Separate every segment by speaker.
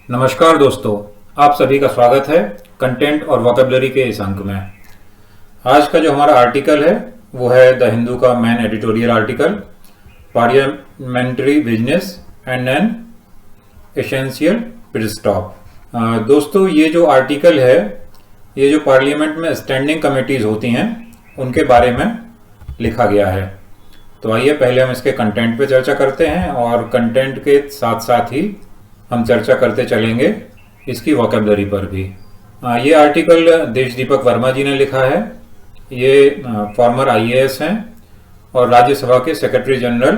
Speaker 1: नमस्कार दोस्तों, आप सभी का स्वागत है कंटेंट और वोकेबलरी के इस अंक में। आज का जो हमारा आर्टिकल है वो है द हिंदू का main editorial article, parliamentary business and an essential pit stop. दोस्तों, ये जो आर्टिकल है ये जो पार्लियामेंट में स्टैंडिंग कमेटीज होती हैं उनके बारे में लिखा गया है। तो आइए पहले हम इसके कंटेंट पे चर्चा करते हैं और कंटेंट के साथ साथ ही हम चर्चा करते चलेंगे इसकी वोकेबलरी पर भी। ये आर्टिकल देश दीपक वर्मा जी ने लिखा है। ये फॉर्मर आईएएस हैं और राज्यसभा के सेक्रेटरी जनरल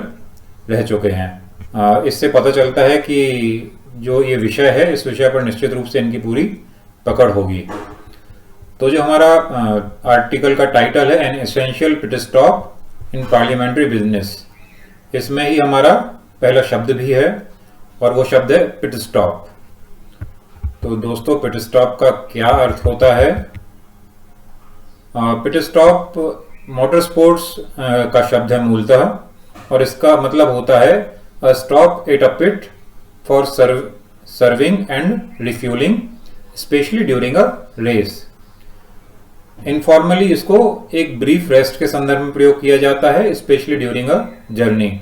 Speaker 1: रह चुके हैं। इससे पता चलता है कि जो ये विषय है इस विषय पर निश्चित रूप से इनकी पूरी पकड़ होगी। तो जो हमारा आर्टिकल का टाइटल है an essential pit stop in parliamentary business, इसमें ही हमारा पहला शब्द भी है और वो शब्द है पिट स्टॉप। तो दोस्तों, पिट स्टॉप का क्या अर्थ होता है? पिट स्टॉप मोटर स्पोर्ट्स का शब्द है मूलतः, और इसका मतलब होता है a stop at a pit for serving and refuelling especially during a race. Informally इसको एक ब्रीफ रेस्ट के संदर्भ में प्रयोग किया जाता है, स्पेशली ड्यूरिंग अ जर्नी।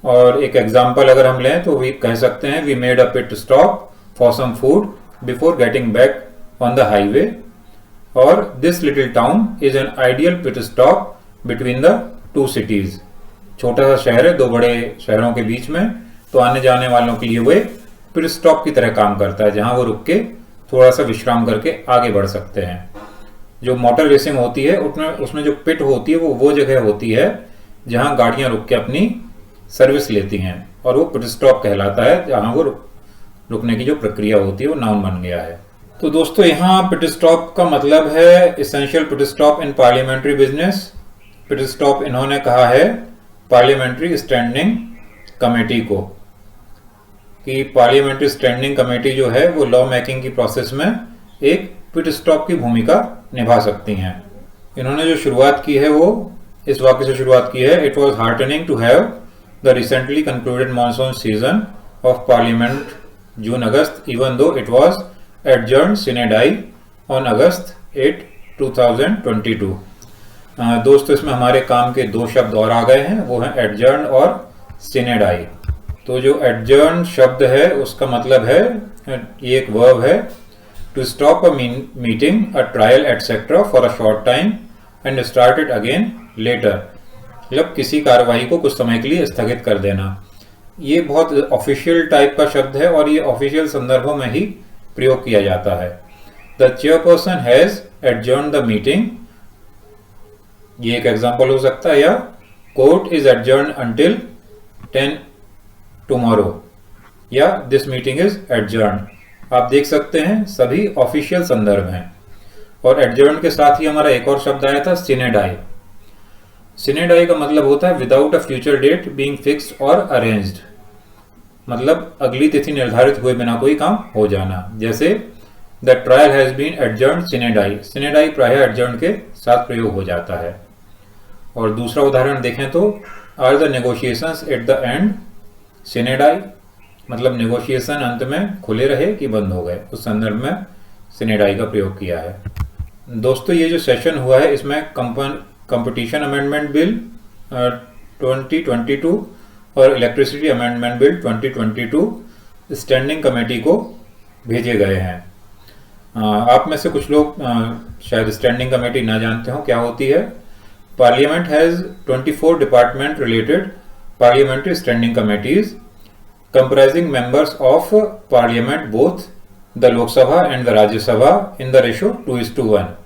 Speaker 1: और एक एग्जाम्पल अगर हम लें तो वी कह सकते हैं we made a pit stop for some food before getting back on the highway, और this little town is an ideal pit stop between the two cities. छोटा सा शहर है दो बड़े शहरों के बीच में, तो आने जाने वालों के लिए वो एक पिट स्टॉप की तरह काम करता है जहां वो रुक के थोड़ा सा विश्राम करके आगे बढ़ सकते हैं। जो मोटर रेसिंग होती है उसमें जो पिट होती है वो जगह होती है जहां गाड़ियां रुक के अपनी सर्विस लेती हैं, और वो पिट स्टॉप कहलाता है जहां वो रुकने की जो प्रक्रिया होती है वो नाउन बन गया है। तो दोस्तों, यहाँ पिट स्टॉप का मतलब है essential pit stop in parliamentary business. Pit stop इन्होंने कहा है पार्लियामेंट्री स्टैंडिंग कमेटी को, कि पार्लियामेंट्री स्टैंडिंग कमेटी जो है वो लॉ मेकिंग की प्रोसेस में एक पिट स्टॉप की भूमिका निभा सकती हैं। इन्होंने जो शुरुआत की है वो इस वाक्य से शुरुआत की है, it was heartening to have the recently concluded monsoon season of Parliament June-August, even though it was adjourned sine die on August 8, 2022। दोस्तों, इसमें हमारे काम के दो शब्द और आ गए हैं, वो हैं adjourned और sine die। तो जो adjourned शब्द है उसका मतलब है, ये एक वर्ब है, to stop a meeting, a trial etc. for a short time and start it again later। मतलब किसी कार्रवाई को कुछ समय के लिए स्थगित कर देना। ये बहुत ऑफिशियल टाइप का शब्द है और ये ऑफिशियल संदर्भों में ही प्रयोग किया जाता है। The chairperson has adjourn the meeting, ये एक एग्जांपल हो सकता है, या court is adjourn until 10 tomorrow, या दिस मीटिंग इज एडजर्न। आप देख सकते हैं सभी ऑफिशियल संदर्भ हैं। और एडजर्न के साथ ही हमारा एक और शब्द आया था सिने डाई। सिने डाई का मतलब होता है without a future date being fixed और अरेंज्ड, मतलब अगली तिथि निर्धारित हुए बिना कोई काम हो जाना। जैसे the trial has been adjourned sine die, sine die प्रायः एडजर्न के साथ प्रयोग हो जाता है। और दूसरा उदाहरण देखें तो are the negotiations at the end sine die, मतलब नेगोशिएशन अंत में खुले रहे कि बंद हो गए, उस संदर्भ में सिने डाई का प्रयोग किया है। दोस्तों, ये जो सेशन हुआ है इसमें कंपटीशन अमेंडमेंट बिल 2022 और electricity amendment bill 2022 standing committee को भेजे गए हैं। आप में से कुछ लोग शायद स्टैंडिंग कमेटी ना जानते हो क्या होती है। Parliament has 24 department related parliamentary standing committees comprising members of parliament both the Lok Sabha and the Rajya Sabha in the ratio 2:1,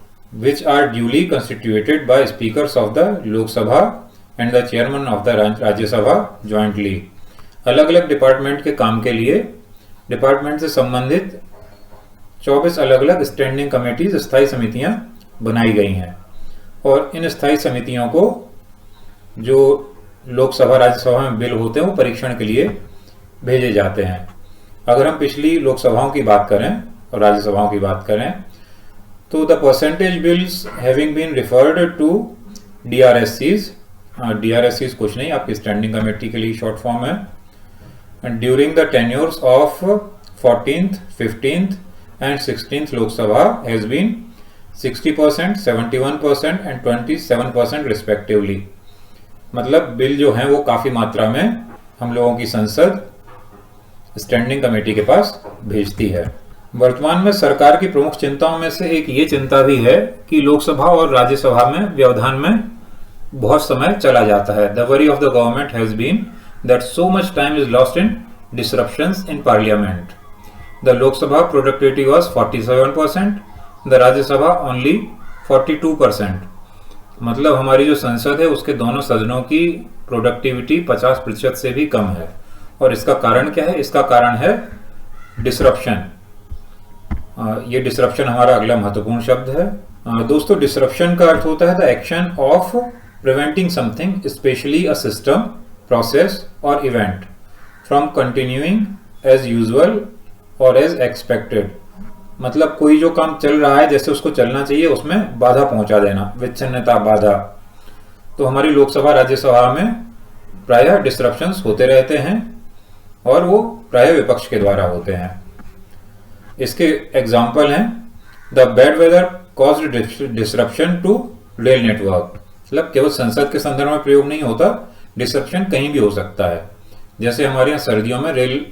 Speaker 1: which are duly constituted by speakers of the Lok Sabha and the chairman of the Rajya Sabha jointly। अलग अलग department के काम के लिए department से संबंधित 24 अलग अलग स्टैंडिंग कमेटीज, स्थायी समितियां बनाई गई हैं, और इन स्थायी समितियों को जो लोकसभा राज्यसभा में बिल होते हैं वो परीक्षण के लिए भेजे जाते हैं। अगर हम पिछली लोकसभाओं की बात करें और राज्यसभाओं की बात करें तो the percentage bills having been referred to DRSCs, DRSCs कुछ नहीं, आपकी स्टैंडिंग कमेटी के लिए शॉर्ट फॉर्म है, and during the tenures of 14th, 15th and 16th Lok Sabha has been 60%, 71% and 27% respectively। मतलब बिल जो हैं वो काफी मात्रा में हम लोगों की संसद स्टैंडिंग कमेटी के पास भेजती है। वर्तमान में सरकार की प्रमुख चिंताओं में से एक ये चिंता भी है कि लोकसभा और राज्यसभा में व्यवधान में बहुत समय चला जाता है। The worry of the government has been that so much time is lost in disruptions in Parliament. The Lok Sabha productivity was 47%, the Rajya Sabha only 42%। मतलब हमारी जो संसद है उसके दोनों सदनों की प्रोडक्टिविटी 50% से भी कम है। और इसका कारण क्या है? इसका कारण है डिसरप्शन। ये डिसरप्शन हमारा अगला महत्वपूर्ण शब्द है। दोस्तों, डिसरप्शन का अर्थ होता है the action of preventing something, especially a system, process or event, from continuing as usual or as expected. मतलब कोई जो काम चल रहा है जैसे उसको चलना चाहिए उसमें बाधा पहुंचा देना, विच्छिन्नता, बाधा। तो हमारी लोकसभा राज्यसभा में प्रायः डिसरप्शंस होते रहते हैं और वो प्रायः विपक्ष के द्वारा होते हैं। इसके एग्जाम्पल हैं the bad weather caused disruption to rail network. मतलब केवल संसद के संदर्भ में प्रयोग नहीं होता, डिसरप्शन कहीं भी हो सकता है। जैसे हमारे यहाँ सर्दियों में रेल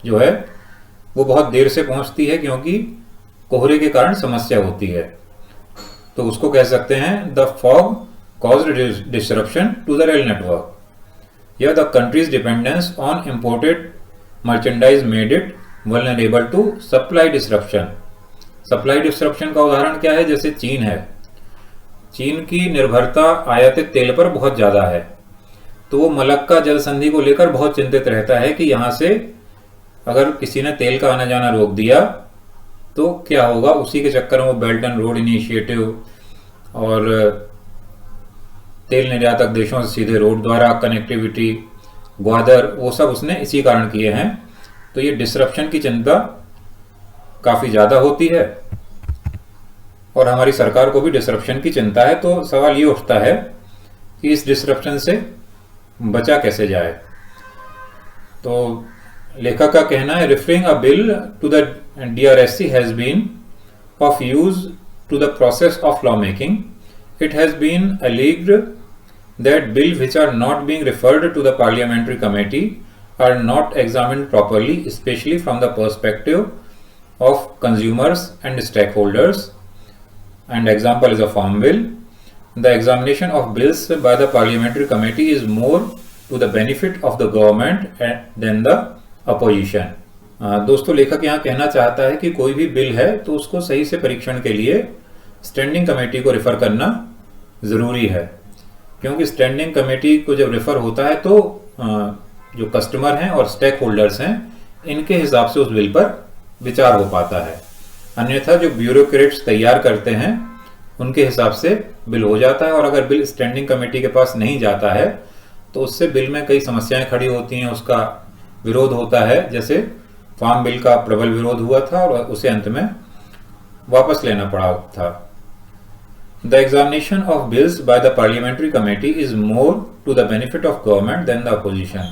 Speaker 1: जो है वो बहुत देर से पहुंचती है क्योंकि कोहरे के कारण समस्या होती है, तो उसको कह सकते हैं the fog caused disruption to the rail network. या the country's dependence on imported merchandise made it vulnerable to supply disruption. Supply disruption का उदाहरण क्या है? जैसे चीन है, चीन की निर्भरता आयातित तेल पर बहुत ज्यादा है, तो वो मलक्का जल संधि को लेकर बहुत चिंतित रहता है कि यहां से अगर किसी ने तेल का आना जाना रोक दिया तो क्या होगा। उसी के चक्कर में वो बेल्ट एंड रोड इनिशिएटिव और तेल निर्यातक देशों से सीधे रोड द्वारा कनेक्टिविटी, ग्वादर, वो सब उसने इसी कारण किए हैं। तो ये डिसरप्शन की चिंता काफी ज्यादा होती है और हमारी सरकार को भी डिसरप्शन की चिंता है। तो सवाल ये उठता है कि इस डिसरप्शन से बचा कैसे जाए। तो लेखक का कहना है referring a bill to the DRSC has been of use to the process of law making. It has been alleged that bills which are not being referred to the parliamentary committee are not examined properly, especially from the perspective of consumers and stakeholders. And example is a farm bill. The examination of bills by the parliamentary committee is more to the benefit of the government than the opposition. दोस्तों, लेखक यहाँ कहना चाहता है कि कोई भी bill है तो उसको सही से परीक्षण के लिए स्टैंडिंग कमेटी को रेफर करना जरूरी है, क्योंकि स्टैंडिंग कमेटी को जब रेफर होता है तो जो कस्टमर हैं और स्टेक होल्डर्स हैं इनके हिसाब से उस बिल पर विचार हो पाता है। अन्यथा जो ब्यूरोक्रेट्स तैयार करते हैं उनके हिसाब से बिल हो जाता है, और अगर बिल स्टैंडिंग कमेटी के पास नहीं जाता है तो उससे बिल में कई समस्याएं खड़ी होती हैं, उसका विरोध होता है। जैसे फार्म बिल का प्रबल विरोध हुआ था और उसे अंत में वापस लेना पड़ा था। The examination of bills by the parliamentary committee is more to the benefit of government than the opposition.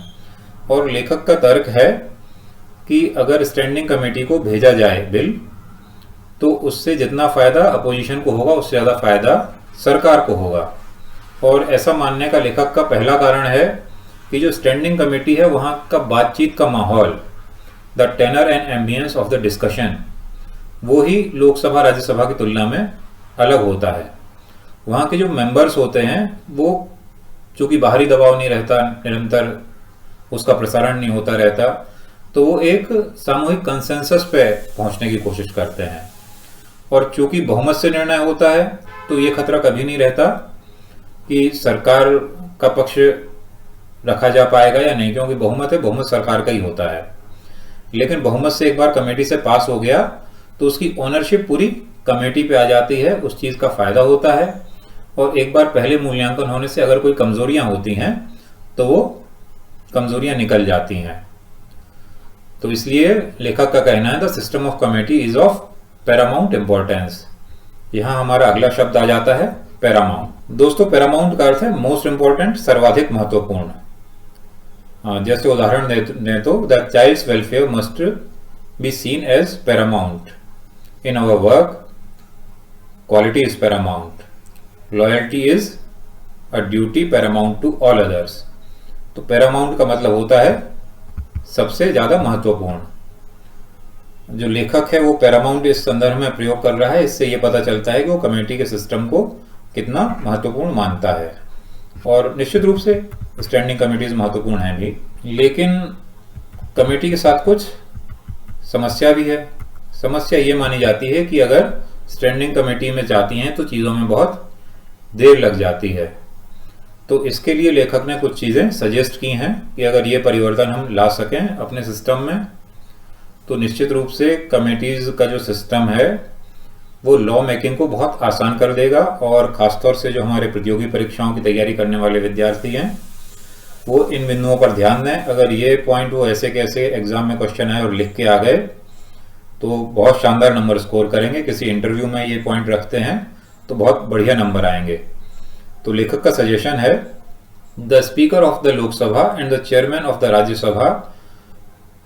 Speaker 1: और लेखक का तर्क है कि अगर स्टैंडिंग कमेटी को भेजा जाए बिल तो उससे जितना फायदा अपोजिशन को होगा उससे ज्यादा फायदा सरकार को होगा। और ऐसा मानने का लेखक का पहला कारण है कि जो स्टैंडिंग कमेटी है वहां का बातचीत का माहौल, the tenor and ambiance of the discussion, वो ही लोकसभा राज्यसभा की तुलना में अलग होता है। वहां के जो मेंबर्स होते हैं वो चूंकि बाहरी दबाव नहीं रहता, निरंतर उसका प्रसारण नहीं होता रहता, तो वो एक सामूहिक कंसेंसस पे पहुंचने की कोशिश करते हैं। और चूंकि बहुमत से निर्णय होता है तो ये खतरा कभी नहीं रहता कि सरकार का पक्ष रखा जा पाएगा या नहीं, क्योंकि बहुमत है, बहुमत सरकार का ही होता है। लेकिन बहुमत से एक बार कमेटी से पास हो गया तो उसकी ओनरशिप पूरी कमेटी पे आ जाती है, उस चीज का फायदा होता है। और एक बार पहले मूल्यांकन होने से अगर कोई कमजोरियां होती हैं तो वो कमजोरियां निकल जाती हैं। तो इसलिए लेखक का कहना है the system of committee is of Paramount importance. यहां हमारा अगला शब्द आ जाता है पैरामाउंट। दोस्तों, पैरामाउंट का अर्थ है मोस्ट इंपॉर्टेंट, सर्वाधिक महत्वपूर्ण। जैसे उदाहरण दें तो the child's welfare must be seen as paramount. In our work, quality is paramount. Loyalty is a duty paramount to all others. तो paramount का मतलब होता है सबसे ज्यादा महत्वपूर्ण। जो लेखक है वो paramount इस संदर्भ में प्रयोग कर रहा है, इससे ये पता चलता है कि वो कमेटी के सिस्टम को कितना महत्वपूर्ण मानता है। और निश्चित रूप से स्टैंडिंग कमेटीज महत्वपूर्ण हैं भी, लेकिन कमेटी के साथ कुछ समस्या भी है। समस्या ये मानी जाती है कि अगर स्टैंडिंग कमेटी में जाती हैं तो चीज़ों में बहुत देर लग जाती है। तो इसके लिए लेखक ने कुछ चीज़ें सजेस्ट की हैं कि अगर ये परिवर्तन हम ला सकें अपने सिस्टम में तो निश्चित रूप से कमेटीज़ का जो सिस्टम है वो लॉ मेकिंग को बहुत आसान कर देगा। और ख़ासतौर से जो हमारे प्रतियोगी परीक्षाओं की तैयारी करने वाले विद्यार्थी हैं वो इन बिंदुओं पर ध्यान दें। अगर ये पॉइंट वो ऐसे कैसे एग्जाम में क्वेश्चन आए और लिख के आ गए तो बहुत शानदार नंबर स्कोर करेंगे। किसी इंटरव्यू में ये पॉइंट रखते हैं तो बहुत बढ़िया नंबर आएंगे। तो लेखक का सजेशन है, the speaker of the Lok Sabha and the chairman of the Rajya Sabha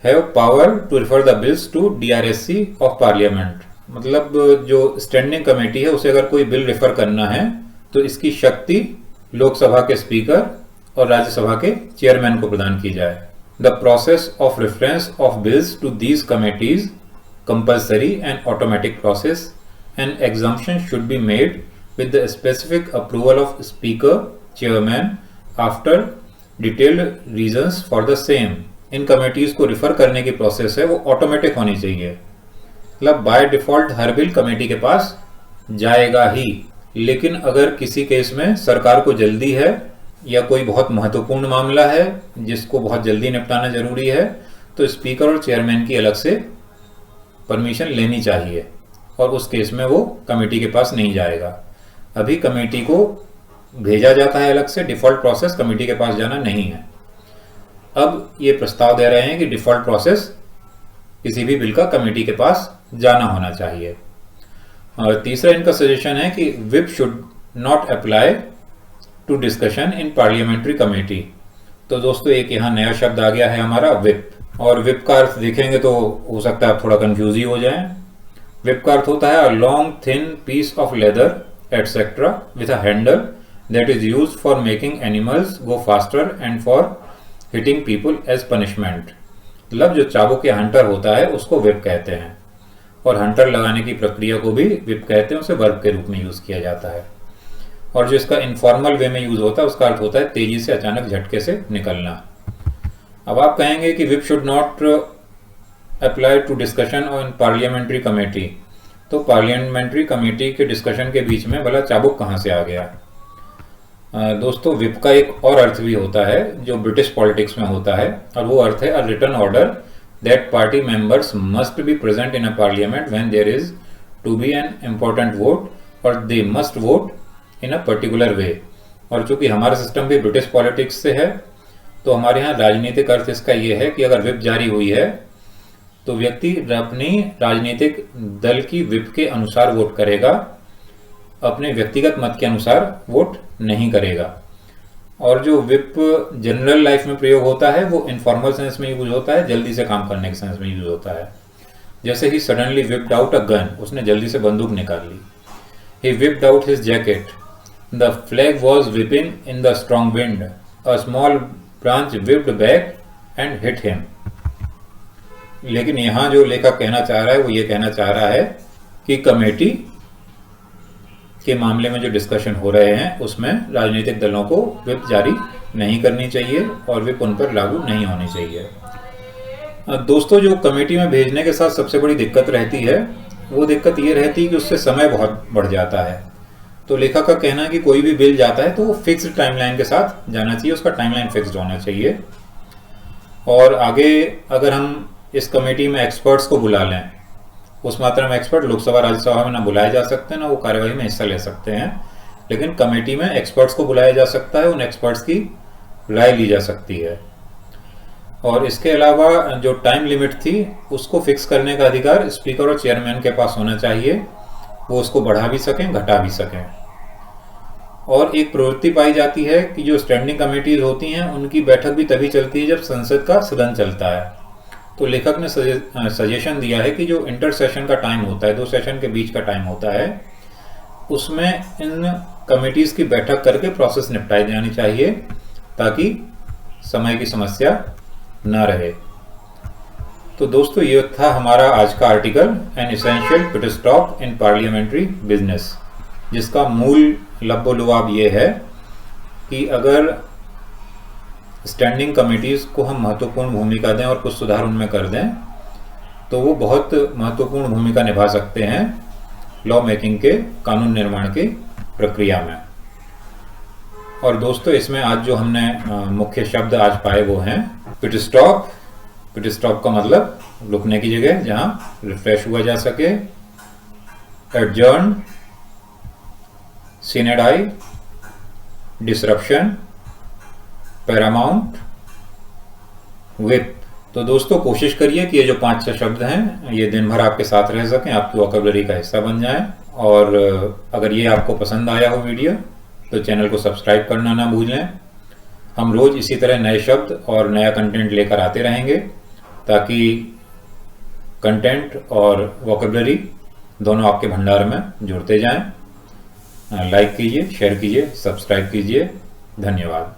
Speaker 1: have power to refer the bills to DRSC of Parliament. मतलब जो स्टैंडिंग कमेटी है उसे अगर कोई बिल रेफर करना है तो इसकी शक्ति लोकसभा के स्पीकर और राज्यसभा के चेयरमैन को प्रदान की जाए। The process of reference of bills to these committees compulsory and automatic process and exemption should be made with the specific approval of speaker, chairman after detailed reasons for the same। In committees को refer करने की process है वो automatic होनी चाहिए। मतलब by default her bill committee के पास जाएगा ही, लेकिन अगर किसी केस में सरकार को जल्दी है या कोई बहुत महत्वपूर्ण मामला है जिसको बहुत जल्दी निपटाना जरूरी है तो स्पीकर और चेयरमैन की अलग से परमिशन लेनी चाहिए और उस केस में वो कमेटी के पास नहीं जाएगा। अभी कमेटी को भेजा जाता है अलग से, डिफॉल्ट प्रोसेस कमेटी के पास जाना नहीं है। अब ये प्रस्ताव दे रहे हैं कि डिफॉल्ट प्रोसेस किसी भी बिल का कमेटी के पास जाना होना चाहिए। और तीसरा इनका सजेशन है कि whip should not apply to discussion in parliamentary committee. तो दोस्तों एक यहाँ नया शब्द आ गया है हमारा विप, और विप का अर्थ देखेंगे तो हो सकता है आप थोड़ा कंफ्यूज ही हो जाएं। विप का अर्थ होता है a long thin piece of leather etc. with a handle that is used for making animals go faster and for hitting people as punishment। मतलब जो चाबुक या हंटर होता है उसको विप कहते हैं, और हंटर लगाने की प्रक्रिया को भी विप कहते हैं, उसे वर्ब के रूप में यूज किया जाता है। और जो इसका इनफॉर्मल वे में यूज होता है उसका अर्थ होता है तेजी से अचानक झटके से निकलना। अब आप कहेंगे कि whip should not apply to discussion on parliamentary committee, तो पार्लियामेंट्री कमेटी के डिस्कशन के बीच में भला चाबुक कहाँ से आ गया? दोस्तों विप का एक और अर्थ भी होता है जो ब्रिटिश पॉलिटिक्स में होता है, और वो अर्थ है a written order that party members must be present in a parliament when there is to be an important vote और they must vote in a particular way. और चूंकि हमारा सिस्टम भी ब्रिटिश पॉलिटिक्स से है तो हमारे यहाँ राजनीतिक अर्थ इसका ये है कि अगर विप जारी हुई है तो व्यक्ति अपनी राजनीतिक दल की विप के अनुसार वोट करेगा, अपने व्यक्तिगत मत के अनुसार वोट नहीं करेगा। और जो विप जनरल लाइफ में प्रयोग होता है वो इनफॉर्मल सेंस में यूज होता है, जल्दी से काम करने के सेंस में यूज होता है। जैसे ही suddenly whipped out a gun, उसने जल्दी से बंदूक निकाल ली। He whipped out his jacket, the flag was whipping in the strong wind, a small branch whipped back and hit him. लेकिन यहां जो लेखक कहना चाह रहा है वो ये कहना चाह रहा है कि कमेटी के मामले में जो डिस्कशन हो रहे हैं उसमें राजनीतिक दलों को विप जारी नहीं करनी चाहिए और विप उन पर लागू नहीं होनी चाहिए। दोस्तों जो कमेटी में भेजने के साथ सबसे बड़ी दिक्कत रहती है वो दिक्कत ये रहती है कि उससे समय बहुत बढ़ जाता है। तो लेखक का कहना है कि कोई भी बिल जाता है तो वो फिक्स्ड टाइमलाइन के साथ जाना चाहिए, उसका टाइमलाइन फिक्स्ड होना चाहिए। और आगे अगर हम इस कमेटी में एक्सपर्ट्स को बुला लें, उस मात्रा में एक्सपर्ट लोकसभा राज्यसभा में ना बुलाए जा सकते हैं ना वो कार्यवाही में हिस्सा ले सकते हैं, लेकिन कमेटी में एक्सपर्ट्स को बुलाया जा सकता है, उन एक्सपर्ट्स की राय ली जा सकती है। और इसके अलावा जो टाइम लिमिट थी उसको फिक्स करने का अधिकार स्पीकर और चेयरमैन के पास होना चाहिए, वो उसको बढ़ा भी सकें घटा भी सकें। और एक प्रवृत्ति पाई जाती है कि जो स्टैंडिंग कमेटीज होती हैं उनकी बैठक भी तभी चलती है जब संसद का सदन चलता है। तो लेखक ने सजेशन दिया है कि जो इंटर सेशन का टाइम होता है, 2 सेशन के बीच का टाइम होता है, उसमें इन कमिटीज़ की बैठक करके प्रोसेस निपटाई जानी चाहिए ताकि समय की समस्या न रहे। तो दोस्तों, ये था हमारा आज का article, an essential pit stop in parliamentary business, जिसका मूल लब्बो-लुआब ये है कि अगर स्टैंडिंग कमिटीज़ को हम महत्वपूर्ण भूमिका दें और कुछ सुधार उनमें कर दें तो वो बहुत महत्वपूर्ण भूमिका निभा सकते हैं लॉ मेकिंग के, कानून निर्माण की प्रक्रिया में। और दोस्तों, इसमें आज जो हमने मुख्य शब्द आज पाए वो हैं पिट स्टॉप। पिट स्टॉप का मतलब रुकने की जगह जहां रिफ्रेश हुआ जा सके, एडजर्न, सीने डाई, डिसरप्शन, पैरामाउंट, विप। तो दोस्तों, कोशिश करिए कि ये जो 5-6 शब्द हैं ये दिन भर आपके साथ रह सकें, आपकी वोकैबुलरी का हिस्सा बन जाएं। और अगर ये आपको पसंद आया हो वीडियो तो चैनल को सब्सक्राइब करना ना भूलें। हम रोज इसी तरह नए शब्द और नया कंटेंट लेकर आते रहेंगे ताकि कंटेंट और वोकैबुलरी दोनों आपके भंडार में जुड़ते जाएं। लाइक कीजिए, शेयर कीजिए, सब्सक्राइब कीजिए। धन्यवाद।